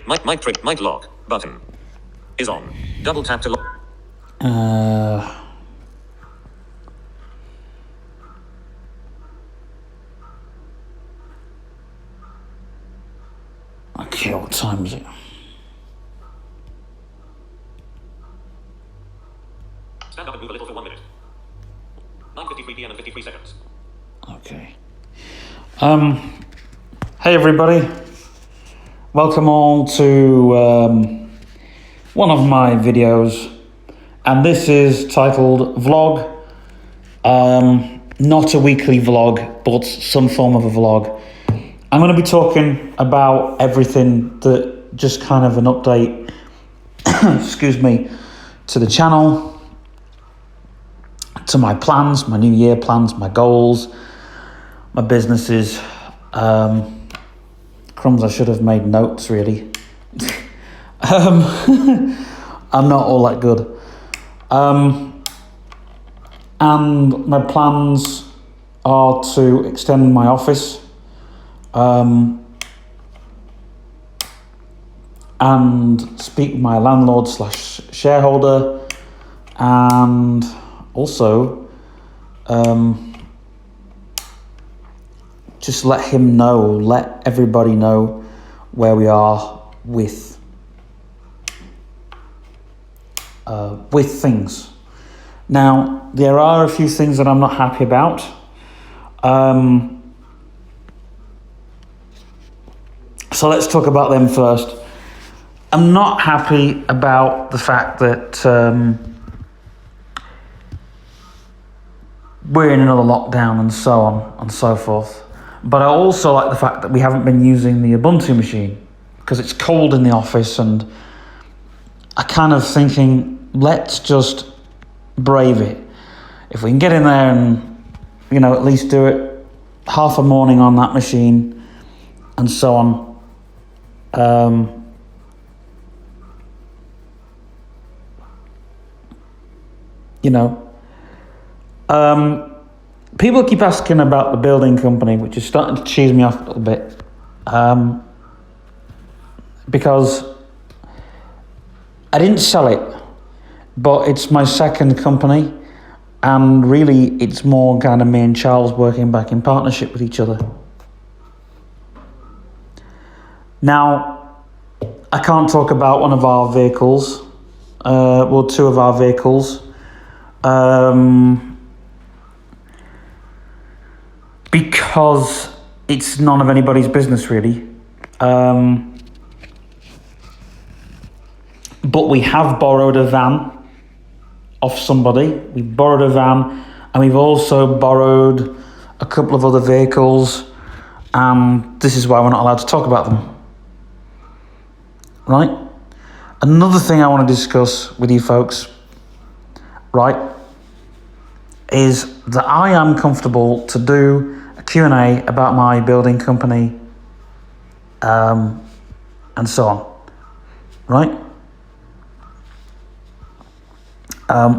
Mic lock button is on. Double tap to lock. Okay, what time is it? Stand up and move a little for 1 minute. 9:53 p.m. and 53 seconds. Okay. Hey everybody. Welcome all to one of my videos, and this is titled Vlog. Not a weekly vlog, but some form of a vlog. I'm going to be talking about everything that just kind of an update, excuse me, to the channel, to my plans, my new year plans, my goals, my businesses. Crumbs, I should have made notes really. I'm not all that good. And my plans are to extend my office. And speak with my landlord / shareholder, and also just let him know, let everybody know where we are with things. Now, there are a few things that I'm not happy about. So let's talk about them first. I'm not happy about the fact that we're in another lockdown and so on and so forth. But I also like the fact that we haven't been using the Ubuntu machine because it's cold in the office, and I kind of thinking, let's just brave it. If we can get in there and, at least do it half a morning on that machine and so on. People keep asking about the building company, which is starting to cheese me off a little bit, because I didn't sell it, but it's my second company, and really it's more kind of me and Charles working back in partnership with each other. Now, I can't talk about one of our vehicles, two of our vehicles, because it's none of anybody's business really. But we have borrowed a van off somebody. We borrowed a van, and we've also borrowed a couple of other vehicles, and this is why we're not allowed to talk about them. Right? Another thing I want to discuss with you folks, right, is that I am comfortable to do a Q&A about my building company, and so on, right?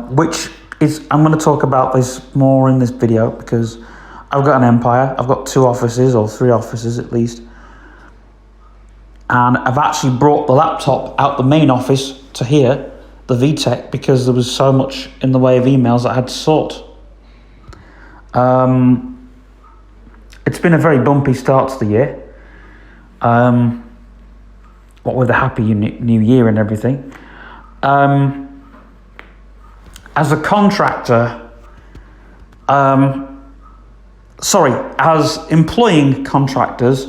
Which is, I'm going to talk about this more in this video because I've got an empire. I've got 2 offices, or 3 offices at least. And I've actually brought the laptop out the main office to here, the VTech, because there was so much in the way of emails that I had to sort. It's been a very bumpy start to the year. What with a happy new year and everything. As a contractor, as employing contractors,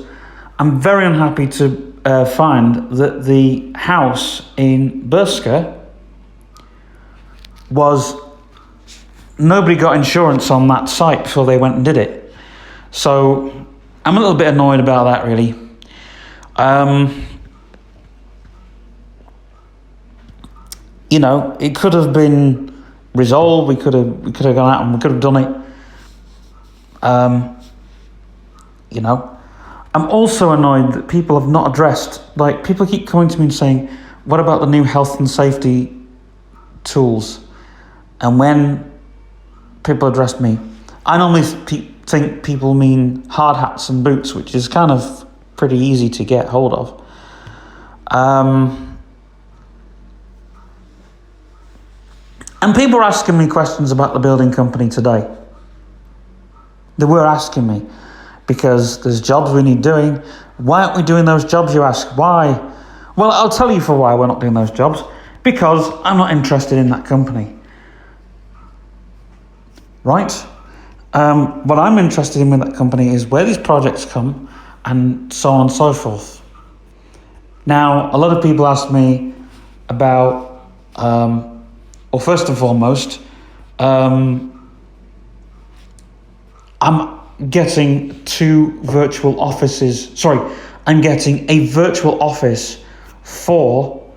I'm very unhappy to find that the house in Burska nobody got insurance on that site before they went and did it. So I'm a little bit annoyed about that really. It could have been resolved. We could have gone out and we could have done it. I'm also annoyed that people have not addressed, people keep coming to me and saying, what about the new health and safety tools? And when people address me, I normally think people mean hard hats and boots, which is kind of pretty easy to get hold of. And people were asking me questions about the building company today. They were asking me, because there's jobs we need doing. Why aren't we doing those jobs, you ask? Why? Well, I'll tell you for why we're not doing those jobs. Because I'm not interested in that company. Right? What I'm interested in with that company is where these projects come and so on and so forth. Now, a lot of people ask me about, well, first and foremost, I'm getting I'm getting a virtual office for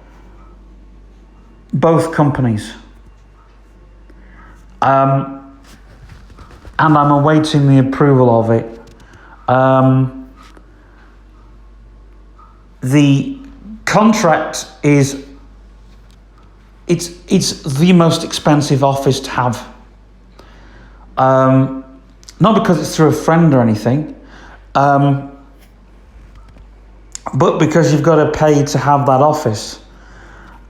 both companies. And I'm awaiting the approval of it. The contract is, it's the most expensive office to have. Not because it's through a friend or anything, but because you've got to pay to have that office,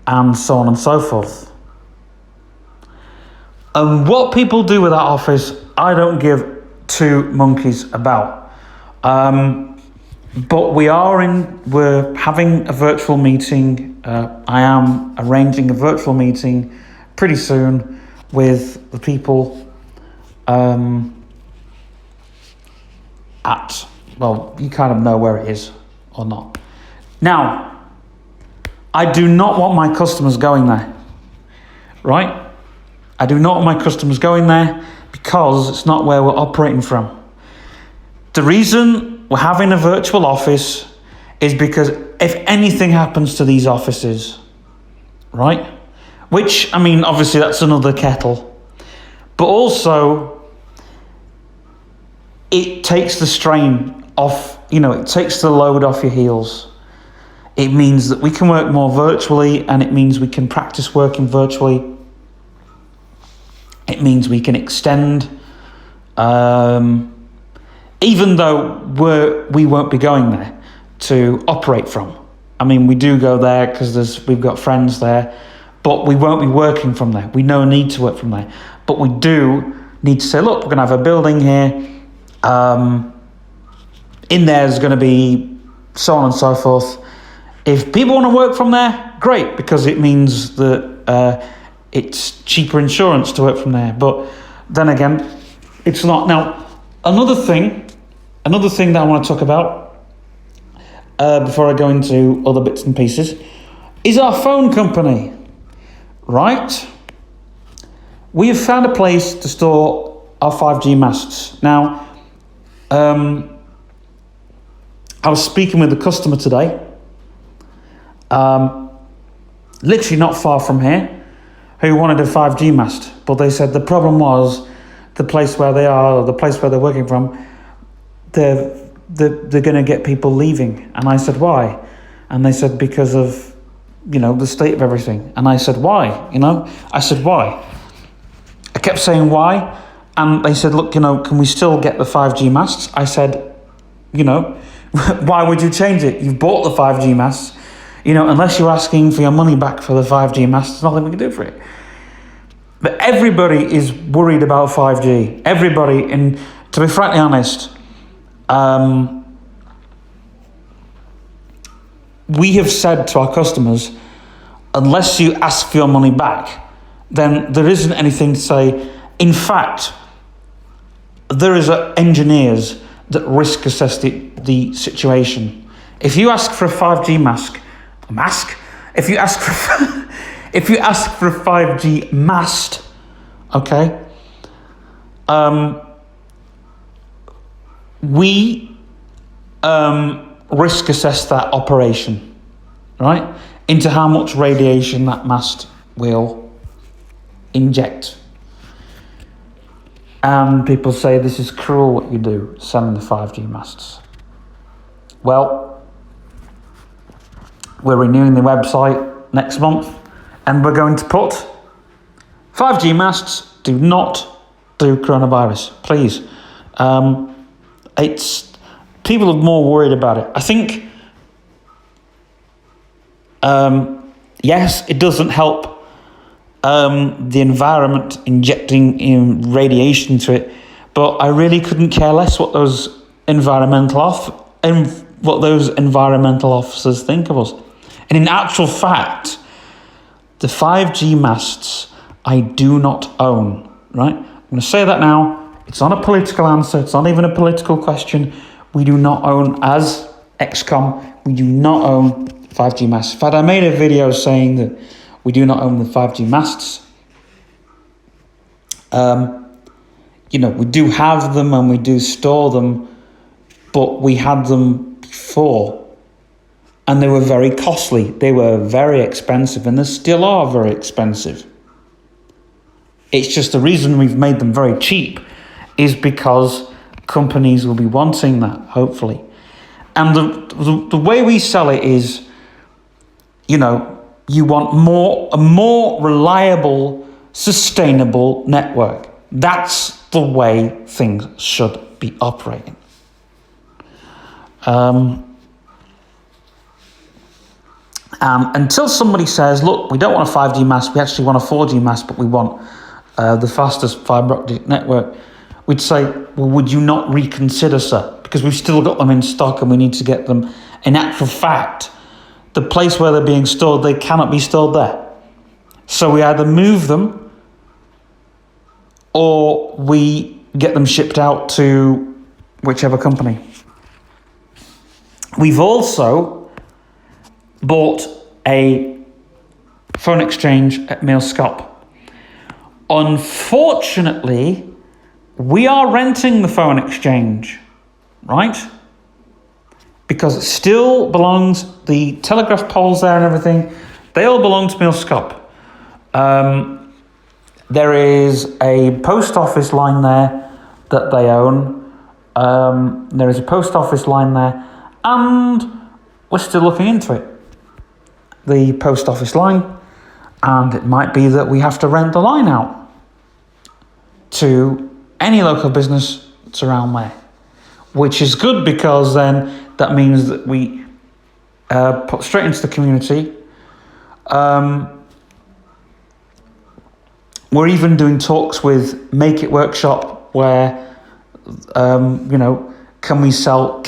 and so on and so forth. And what people do with that office, I don't give two monkeys about. But we're having a virtual meeting. I am arranging a virtual meeting pretty soon with the people well, you kind of know where it is or not. Now, I do not want my customers going there, right? I do not want my customers going there because it's not where we're operating from. The reason we're having a virtual office is because if anything happens to these offices, right? Which, I mean, obviously that's another kettle. But also, it takes the strain off, it takes the load off your heels. It means that we can work more virtually, and it means we can practice working virtually. It means we can extend, even though we won't be going there to operate from. I mean, we do go there because we've got friends there, but we won't be working from there. We no need to work from there. But we do need to say, look, we're going to have a building here. In there's going to be so on and so forth. If people want to work from there, great, because it means that it's cheaper insurance to work from there. But then again, it's not. Now, another thing that I want to talk about before I go into other bits and pieces is our phone company, right? We have found a place to store our 5G masts. Now, I was speaking with a customer today, literally not far from here, who wanted a 5G mast, but they said the problem was the place where they are, or the place where they're working from, they're going to get people leaving. And I said, why? And they said, because of, the state of everything. And I said, why? I said, why? I kept saying why, and they said, look, can we still get the 5G masts? I said, why would you change it? You've bought the 5G masts. Unless you're asking for your money back for the 5G masts, there's nothing we can do for it. But everybody is worried about 5G. Everybody, and to be frankly honest, we have said to our customers, unless you ask for your money back, then there isn't anything to say. In fact, there is engineers that risk assess the situation. If you ask for a 5G if you ask for a 5G mast, okay, we risk assess that operation, right, into how much radiation that mast will inject. And people say this is cruel what you do, selling the 5G masts. Well, we're renewing the website next month, and we're going to put 5G masts do not do coronavirus, please. It's people are more worried about it. I think Yes, it doesn't help the environment injecting in radiation into it, but I really couldn't care less what those environmental officers think of us. And in actual fact, the 5G masts I do not own, right? I'm going to say that now. It's not a political answer. It's not even a political question. We do not own, as XCOM, we do not own 5G masts. In fact, I made a video saying that we do not own the 5G masts. We do have them and we do store them, but we had them before. And they were very costly. They were very expensive, and they still are very expensive. It's just the reason we've made them very cheap is because companies will be wanting that, hopefully. And the way we sell it is, you want a more reliable, sustainable network. That's the way things should be operating. Until somebody says, look, we don't want a 5G mast, we actually want a 4G mast, but we want the fastest fibre optic network, we'd say, well, would you not reconsider, sir? Because we've still got them in stock and we need to get them. In actual fact, the place where they're being stored, they cannot be stored there. So we either move them or we get them shipped out to whichever company. We've also bought a phone exchange at Millscop. Unfortunately, we are renting the phone exchange, right? Because it still belongs, the telegraph poles there and everything, they all belong to Millscop. There is a post office line there that they own. There is a post office line there, and we're still looking into it. The post office line, and it might be that we have to rent the line out to any local business that's around there, which is good because then that means that we put straight into the community. We're even doing talks with Make It Workshop where, can they sell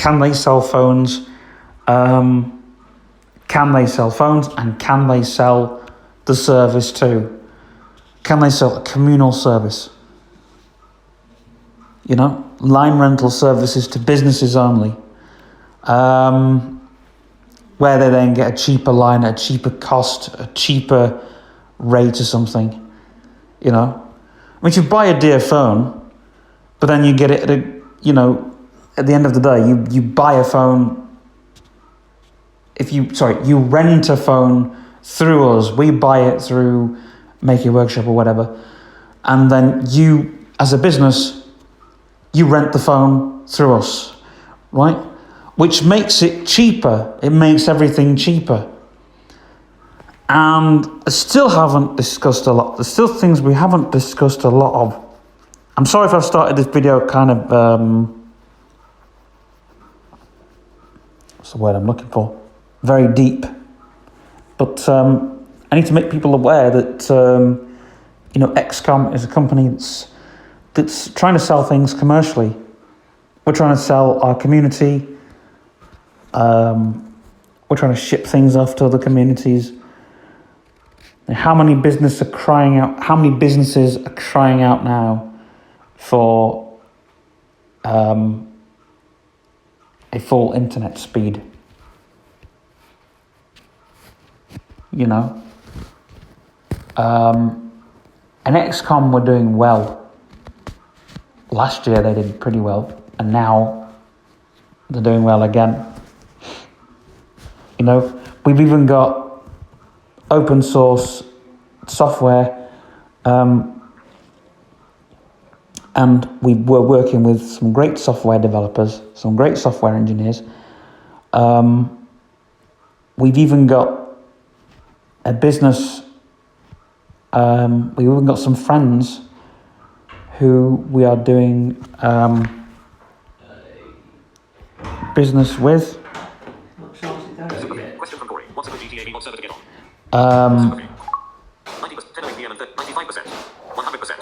phones? Can they sell phones, and can they sell the service too? Can they sell a communal service? Line rental services to businesses only, where they then get a cheaper line at a cheaper cost, a cheaper rate or something. You buy a dear phone, but then you get it at at the end of the day, you buy a phone. You rent a phone through us. We buy it through Make It Workshop or whatever, and then you, as a business, you rent the phone through us, right? Which makes it cheaper. It makes everything cheaper. And I still haven't discussed a lot. There's still things we haven't discussed a lot of. I'm sorry if I've started this video kind of, what's the word I'm looking for? Very deep. But I need to make people aware that, XCOM is a company that's trying to sell things commercially. We're trying to sell our community. We're trying to ship things off to other communities. How many businesses are crying out now for a full internet speed? And XCOM were doing well. Last year they did pretty well, and now they're doing well again. We've even got open source software, and we were working with some great software developers, some great software engineers. We've even got a business, we've even got some friends who we are doing business with. Question from Corey. What's a good GTA V mod server to get vehicle. Um, 90%, 10 PM and 95%, 100%.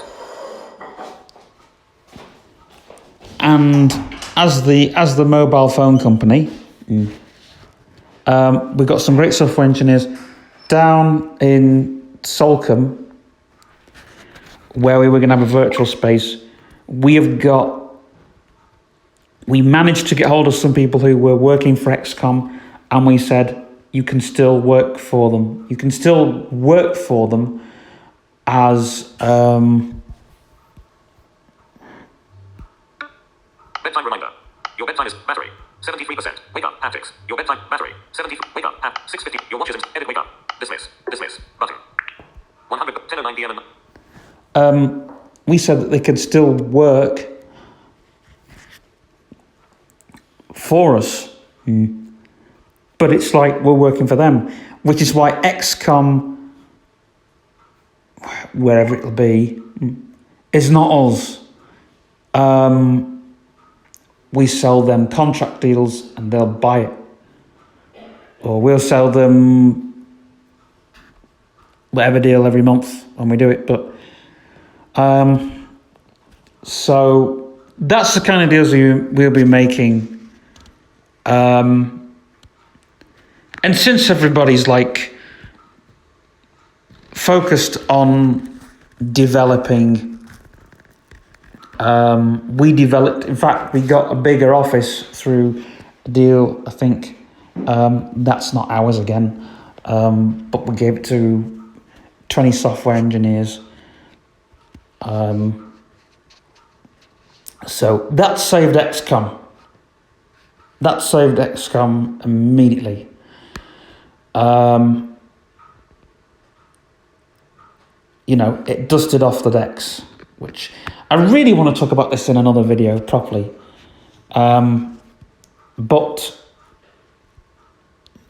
and as the mobile phone company, we've got some great software engineers down in Salcombe, where we were going to have a virtual space. We managed to get hold of some people who were working for XCOM, and we said, you can still work for them. You can still work for them as... Bedtime reminder. Your bedtime is battery. 73%. Wake up. Haptics. Your bedtime battery. 70. Wake up. 6:50. Your watch is edit. Wake up. Dismiss. Dismiss. Button. 100. 10:09 PM. we said that they could still work for us. But it's like we're working for them, which is why XCOM, wherever it'll be, is not us. We sell them contract deals and they'll buy it. Or we'll sell them whatever deal every month when we do it. But so that's the kind of deals we'll be making. And since everybody's like focused on developing, we developed, in fact, we got a bigger office through a deal, I think, that's not ours again, but we gave it to 20 software engineers. So that saved XCOM. That saved XCOM immediately. You know, it dusted off the decks, which I really want to talk about this in another video properly. But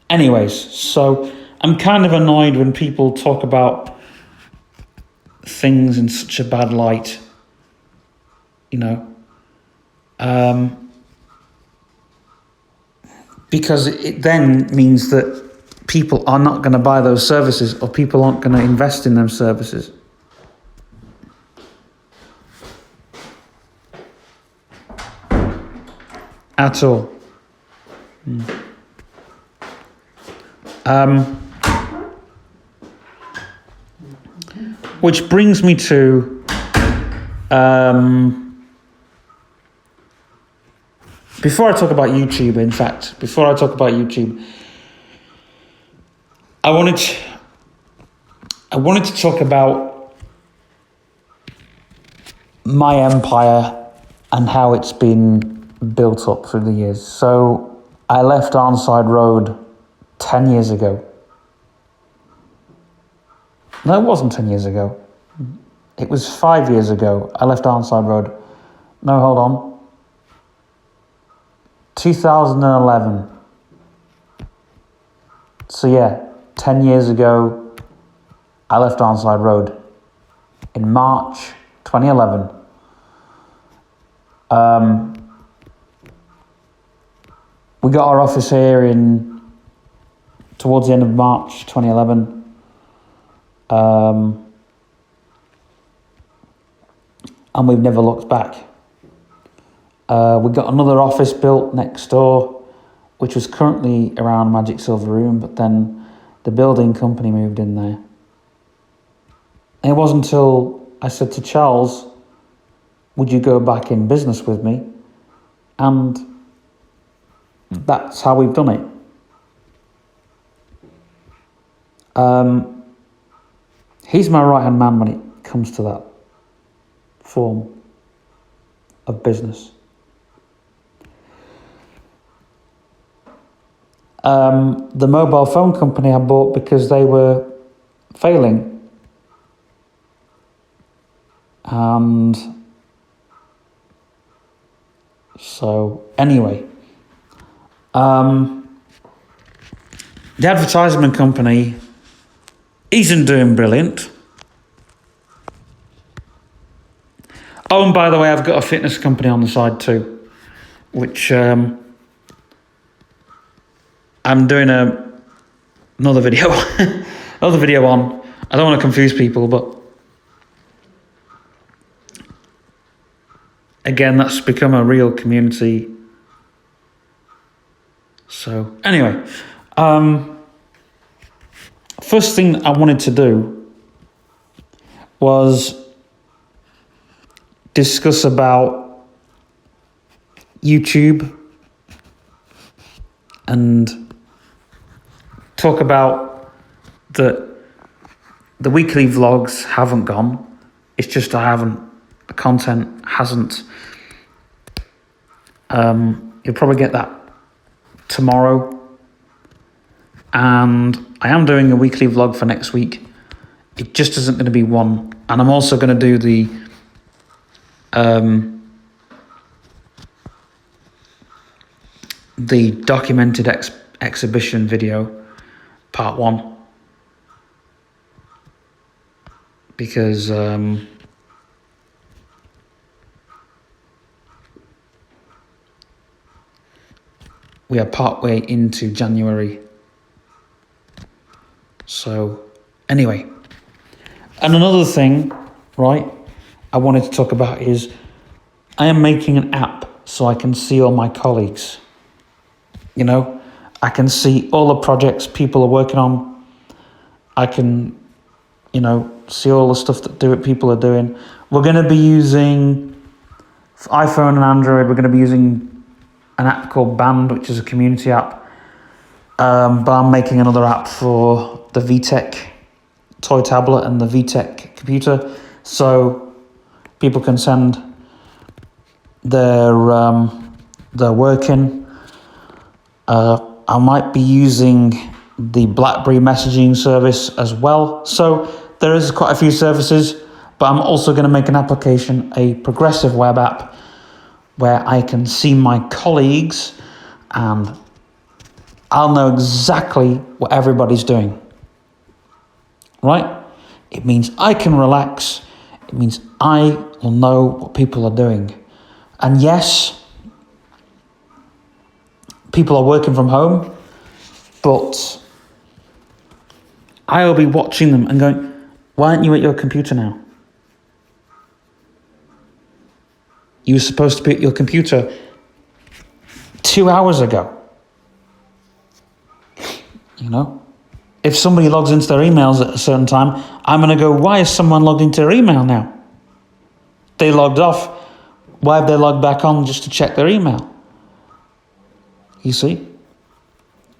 anyways, so I'm kind of annoyed when people talk about things in such a bad light, you know, because it then means that people are not going to buy those services, or people aren't going to invest in those services. At all. Which brings me to before I talk about YouTube, in fact, before I talk about YouTube, I wanted to talk about my empire and how it's been built up through the years. So I left Arnside Road 10 years ago. No, it wasn't 10 years ago. It was 5 years ago. I left Arnside Road. No, hold on. 2011. So yeah, 10 years ago, I left Arnside Road in March 2011. We got our office here towards the end of March 2011. And we've never looked back. We got another office built next door, which was currently around Magic Silver Room, but then the building company moved in there. And it wasn't until I said to Charles, would you go back in business with me? And that's how we've done it. He's my right-hand man when it comes to that form of business. The mobile phone company I bought because they were failing. And so, anyway, the advertisement company isn't doing brilliant. Oh, and by the way, I've got a fitness company on the side too, which I'm doing another video, another video on. I don't want to confuse people, but again, that's become a real community. So anyway, first thing I wanted to do was discuss about YouTube and talk about the weekly vlogs haven't gone. It's just the content hasn't. You'll probably get that tomorrow. And I am doing a weekly vlog for next week. It just isn't going to be one. And I'm also going to do the documented exhibition video, part 1. Because we are partway into January. So anyway, and another thing, right, I wanted to talk about is I am making an app so I can see all my colleagues. You know, I can see all the projects people are working on. I can, see all the stuff that people are doing. We're going to be using, for iPhone and Android, we're going to be using an app called Band, which is a community app. But I'm making another app for the VTech toy tablet and the VTech computer, so people can send their work in. I might be using the BlackBerry messaging service as well. So there is quite a few services, but I'm also going to make an application, a progressive web app, where I can see my colleagues and I'll know exactly what everybody's doing. Right? It means I can relax. It means I will know what people are doing. And yes, people are working from home, but I'll be watching them and going, why aren't you at your computer now? You were supposed to be at your computer 2 hours ago. If somebody logs into their emails at a certain time, I'm going to go, why is someone logged into their email now? They logged off. Why have they logged back on just to check their email? You see?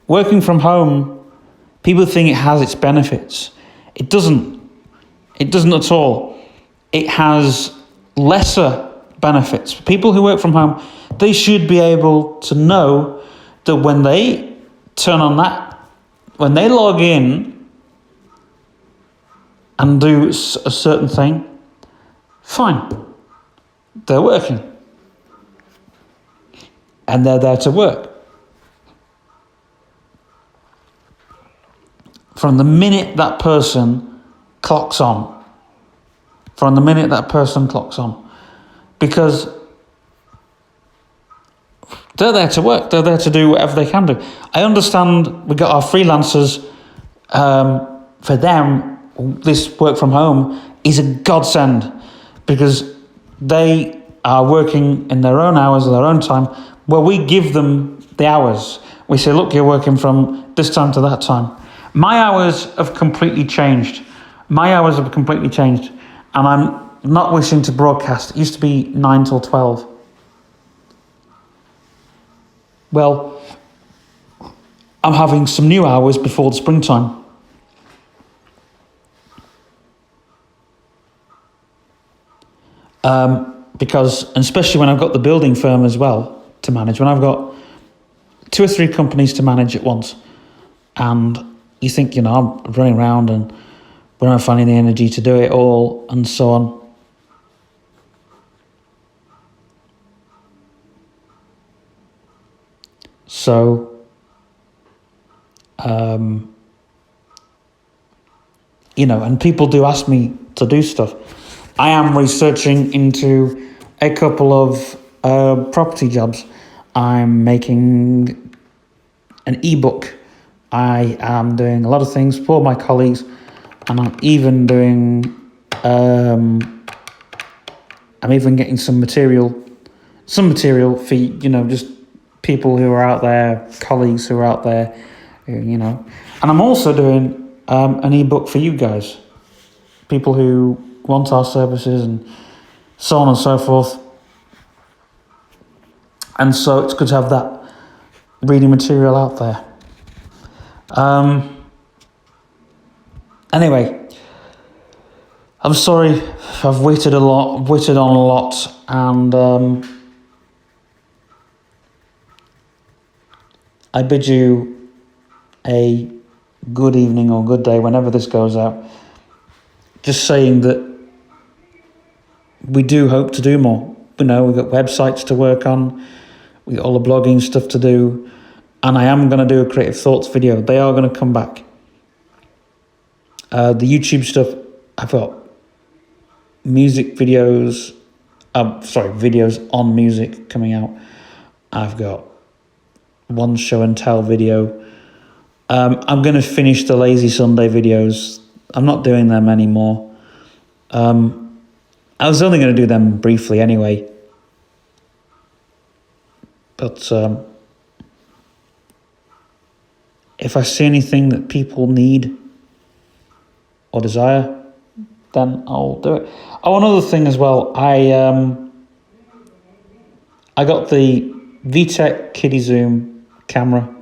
Working from home, people think it has its benefits. It doesn't. It doesn't at all. It has lesser benefits. People who work from home, they should be able to know that when they turn on that, when they log in and do a certain thing, fine, they're working. And they're there to work. From the minute that person clocks on. Because they're there to work. They're there to do whatever they can do. I understand we got our freelancers. For them, this work from home is a godsend because they are working in their own hours or their own time, where we give them the hours. We say, look, you're working from this time to that time. My hours have completely changed. And I'm not wishing to broadcast. It used to be 9 till 12. Well, I'm having some new hours before the springtime. Because, especially when I've got the building firm as well to manage, when I've got 2 or 3 companies to manage at once, and you think, I'm running around and we're not finding the energy to do it all, and so on. So, and people do ask me to do stuff. I am researching into a couple of property jobs. I'm making an ebook I am doing a lot of things for my colleagues, and I'm even getting some material for, just people who are out there, colleagues who are out there, and I'm also doing an ebook for you guys, people who want our services and so on and so forth. And so it's good to have that reading material out there. Anyway, I'm sorry I've waited on a lot, and I bid you a good evening or good day whenever this goes out. Just saying that we do hope to do more. We've got websites to work on, we got all the blogging stuff to do, and I am going to do a Creative Thoughts video. They are going to come back. The YouTube stuff, I've got music videos, videos on music coming out. I've got one show and tell video. I'm going to finish the Lazy Sunday videos. I'm not doing them anymore. I was only going to do them briefly anyway. But if I see anything that people need or desire, then I'll do it. Oh, another thing as well. I got the VTech Kiddie Zoom camera.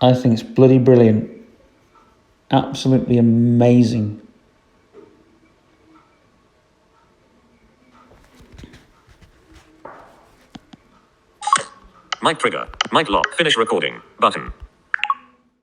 I think it's bloody brilliant. Absolutely amazing. Mic trigger. Mic lock. Finish recording. Button.